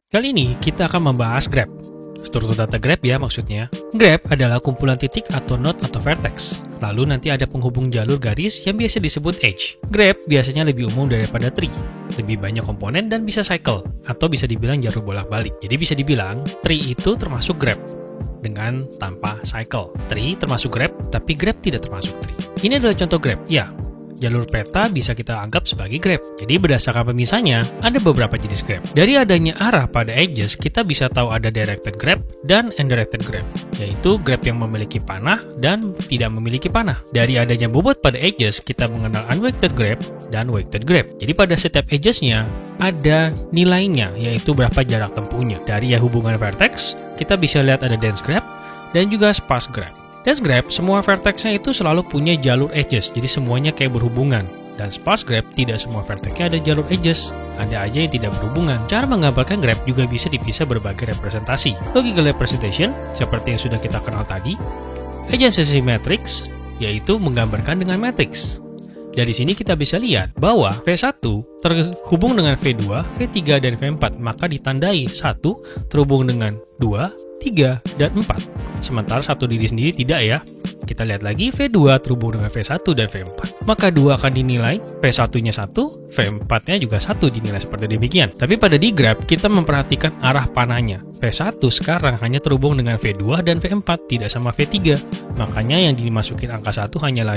Kali ini kita akan membahas graph. Struktur data graph ya maksudnya. Graph adalah kumpulan titik atau node atau vertex. Lalu nanti ada penghubung jalur garis yang biasa disebut edge. Graph biasanya lebih umum daripada tree. Lebih banyak komponen dan bisa cycle, atau bisa dibilang jalur bolak-balik. Jadi bisa dibilang, tree itu termasuk graph dengan tanpa cycle. Tree termasuk graph, tapi graph tidak termasuk tree. Ini adalah contoh graph, ya. Jalur peta bisa kita anggap sebagai graph. Jadi berdasarkan pemisahnya, ada beberapa jenis graph. Dari adanya arah pada edges, kita bisa tahu ada directed graph dan undirected graph, yaitu graph yang memiliki panah dan tidak memiliki panah. Dari adanya bobot pada edges, kita mengenal unweighted graph dan weighted graph. Jadi pada setiap edges-nya, ada nilainya, yaitu berapa jarak tempuhnya. Dari hubungan vertex, kita bisa lihat ada dense graph dan juga sparse graph. Dense graph, semua vertexnya itu selalu punya jalur edges, jadi semuanya kayak berhubungan. Dan sparse graph, tidak semua vertexnya ada jalur edges, ada aja yang tidak berhubungan. Cara menggambarkan graph juga bisa dipisah berbagai representasi. Logical representation, seperti yang sudah kita kenal tadi. Adjacency matrix, yaitu menggambarkan dengan matrix. Dari sini kita bisa lihat bahwa V1 terhubung dengan V2, V3, dan V4, maka ditandai 1 terhubung dengan 2, 3, dan 4. Sementara satu diri sendiri tidak ya. Kita lihat lagi V2 terhubung dengan V1 dan V4. Maka 2 akan dinilai, V1-nya 1, V4-nya juga 1 dinilai seperti demikian. Tapi pada di graph, kita memperhatikan arah panahnya. V1 sekarang hanya terhubung dengan V2 dan V4, tidak sama V3. Makanya yang dimasukin angka 1 hanya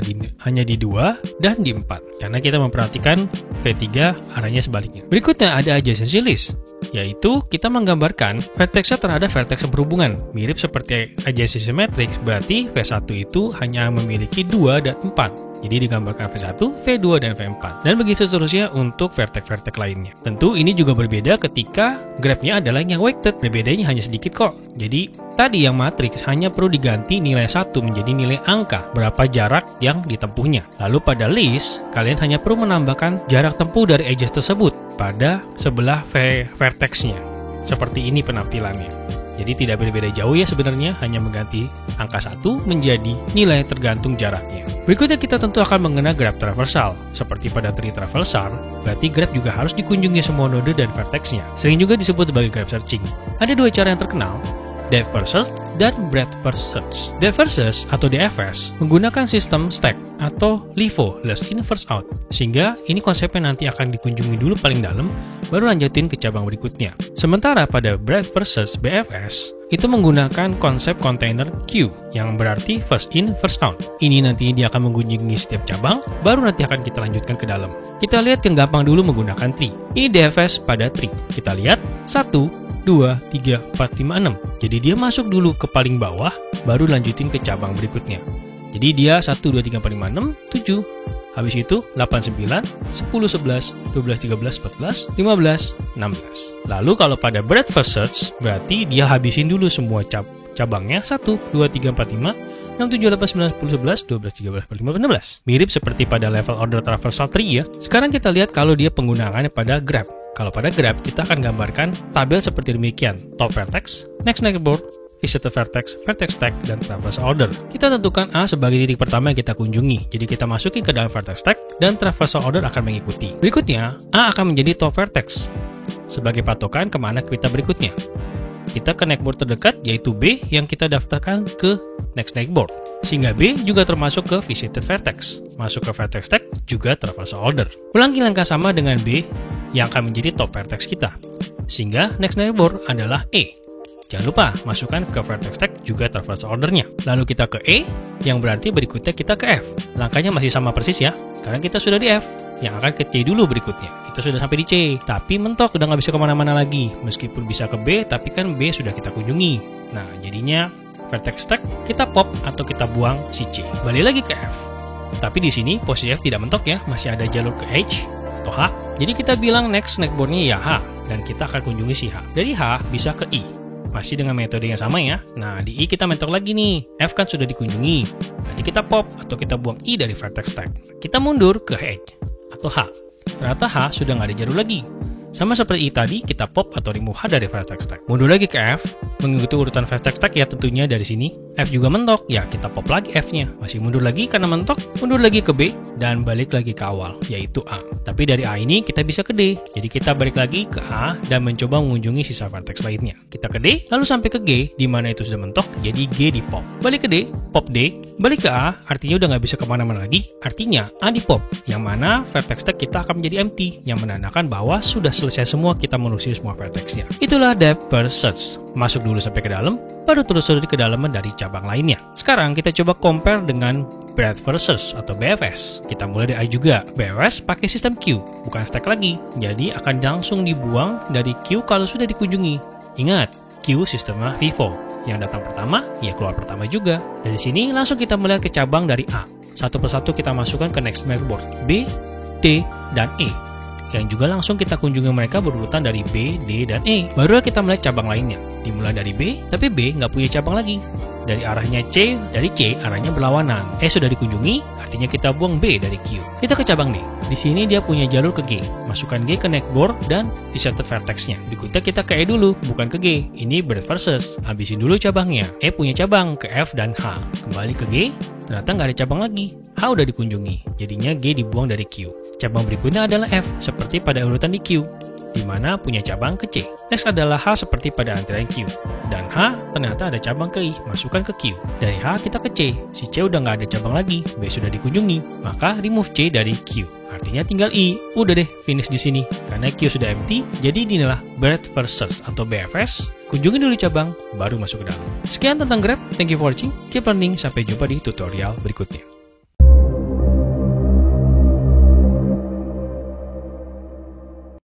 di 2 dan di 4. Karena kita memperhatikan V3 arahnya sebaliknya. Berikutnya ada adjacency list, yaitu kita menggambarkan vertexnya terhadap vertex berhubungan. Mirip seperti adjacency matrix, berarti V1 itu hanya memiliki 2 dan 4. Jadi digambarkan V1, V2, dan V4. Dan begitu seterusnya untuk vertex-vertex lainnya. Tentu ini juga berbeda ketika graphnya adalah yang weighted. Berbedanya hanya sedikit kok. Jadi tadi yang matriks hanya perlu diganti nilai 1 menjadi nilai angka. Berapa jarak yang ditempuhnya. Lalu pada list, kalian hanya perlu menambahkan jarak tempuh dari edges tersebut pada sebelah vertexnya. Seperti ini penampilannya. Jadi tidak berbeda jauh ya sebenarnya, hanya mengganti angka 1 menjadi nilai tergantung jaraknya. Berikutnya kita tentu akan mengenal graph traversal. Seperti pada tree traversal, berarti graph juga harus dikunjungi semua node dan vertexnya. Sering juga disebut sebagai graph searching. Ada dua cara yang terkenal, depth first search dan breadth first search. Depth first search atau DFS menggunakan sistem stack atau LIFO, last in first out. Sehingga ini konsepnya nanti akan dikunjungi dulu paling dalam, baru lanjutin ke cabang berikutnya. Sementara pada breadth first search BFS itu menggunakan konsep container queue yang berarti first in first out. Ini nanti dia akan mengunjungi setiap cabang, baru nanti akan kita lanjutkan ke dalam. Kita lihat yang gampang dulu menggunakan tree. Ini DFS pada tree. Kita lihat 1, 2, 3, 4, 5, 6. Jadi dia masuk dulu ke paling bawah, baru lanjutin ke cabang berikutnya. Jadi dia 1, 2, 3, 4, 5, 6, 7. Habis itu 8, 9, 10, 11, 12, 13, 14, 15, 16. Lalu kalau pada breadth first search, berarti dia habisin dulu semua cabangnya. 1, 2, 3, 4, 5, 6, 7, 8, 9, 10, 11, 12, 13, 14, 15, 16. Mirip seperti pada level order traversal tree ya. Sekarang kita lihat kalau dia penggunaannya pada graph. Kalau pada graph, kita akan gambarkan tabel seperti demikian. Top vertex, next neighbor, visitor vertex, vertex stack, dan traversal order. Kita tentukan A sebagai titik pertama yang kita kunjungi. Jadi kita masukin ke dalam vertex stack, dan traversal order akan mengikuti. Berikutnya, A akan menjadi top vertex sebagai patokan kemana kita berikutnya. Kita ke neighbor terdekat, yaitu B, yang kita daftarkan ke next neighbor. Sehingga B juga termasuk ke visitor vertex. Masuk ke vertex stack, juga traversal order. Ulangi langkah sama dengan B, yang akan menjadi top vertex kita. Sehingga next neighbor adalah E. Jangan lupa, masukkan ke vertex stack juga traversal ordernya. Lalu kita ke E, yang berarti berikutnya kita ke F. Langkahnya masih sama persis ya, karena kita sudah di F. Yang akan ke C dulu berikutnya. Kita sudah sampai di C, tapi mentok, udah nggak bisa kemana-mana lagi. Meskipun bisa ke B, tapi kan B sudah kita kunjungi. Nah, jadinya vertex stack kita pop atau kita buang si C. Balik lagi ke F. Tapi di sini posisi F tidak mentok ya, masih ada jalur ke H atau H. Jadi kita bilang next neighbor-nya ya H, dan kita akan kunjungi si H. Dari H bisa ke I. Masih dengan metode yang sama ya. Nah, di I kita mentok lagi nih. F kan sudah dikunjungi. Jadi kita pop atau kita buang I dari vertex stack. Kita mundur ke H atau H. Ternyata H sudah nggak ada jalur lagi. Sama seperti I tadi, kita pop atau remove H dari vertex tag. Mundur lagi ke F, mengikuti urutan vertex tag ya tentunya dari sini. F juga mentok, ya kita pop lagi F-nya. Masih mundur lagi karena mentok, mundur lagi ke B, dan balik lagi ke awal, yaitu A. Tapi dari A ini kita bisa ke D, jadi kita balik lagi ke A dan mencoba mengunjungi sisa vertex lainnya. Kita ke D, lalu sampai ke G, di mana itu sudah mentok, jadi G di pop. Balik ke D, pop D, balik ke A, artinya udah nggak bisa kemana-mana lagi, artinya A di pop, yang mana vertex tag kita akan menjadi empty, yang menandakan bahwa sudah selesai semua kita menelusuri semua vertexnya. Itulah depth first search. Masuk dulu sampai ke dalam, baru telusuri kedalaman dari cabang lainnya. Sekarang kita coba compare dengan breadth first search atau BFS. Kita mulai dari I juga. BFS pakai sistem queue, bukan stack lagi, jadi akan langsung dibuang dari queue kalau sudah dikunjungi. Ingat, queue sistemnya FIFO. Yang datang pertama, ya keluar pertama juga. Dari sini langsung kita melihat ke cabang dari A. Satu persatu kita masukkan ke next mailboard B, D, dan E. Yang juga langsung kita kunjungi mereka berurutan dari B, D, dan E. Barulah kita melihat cabang lainnya. Dimulai dari B, tapi B nggak punya cabang lagi. Dari arahnya C, dari C arahnya berlawanan. E sudah dikunjungi, artinya kita buang B dari Q. Kita ke cabang D. Di sini dia punya jalur ke G. Masukkan G ke neckboard dan dicatat vertexnya. Berikutnya kita ke E dulu, bukan ke G. Ini breadth versus. Habisin dulu cabangnya. E punya cabang ke F dan H. Kembali ke G, ternyata nggak ada cabang lagi. H udah dikunjungi, jadinya G dibuang dari Q. Cabang berikutnya adalah F, seperti pada urutan di Q, di mana punya cabang ke C. Next adalah H seperti pada antrian Q. Dan H ternyata ada cabang ke I, masukkan ke Q. Dari H kita ke C, si C udah nggak ada cabang lagi, B sudah dikunjungi, maka remove C dari Q. Artinya tinggal I, udah deh finish di sini. Karena Q sudah empty, jadi inilah breadth first search atau BFS. Kunjungi dulu cabang, baru masuk ke dalam. Sekian tentang Grab, thank you for watching, keep learning, sampai jumpa di tutorial berikutnya.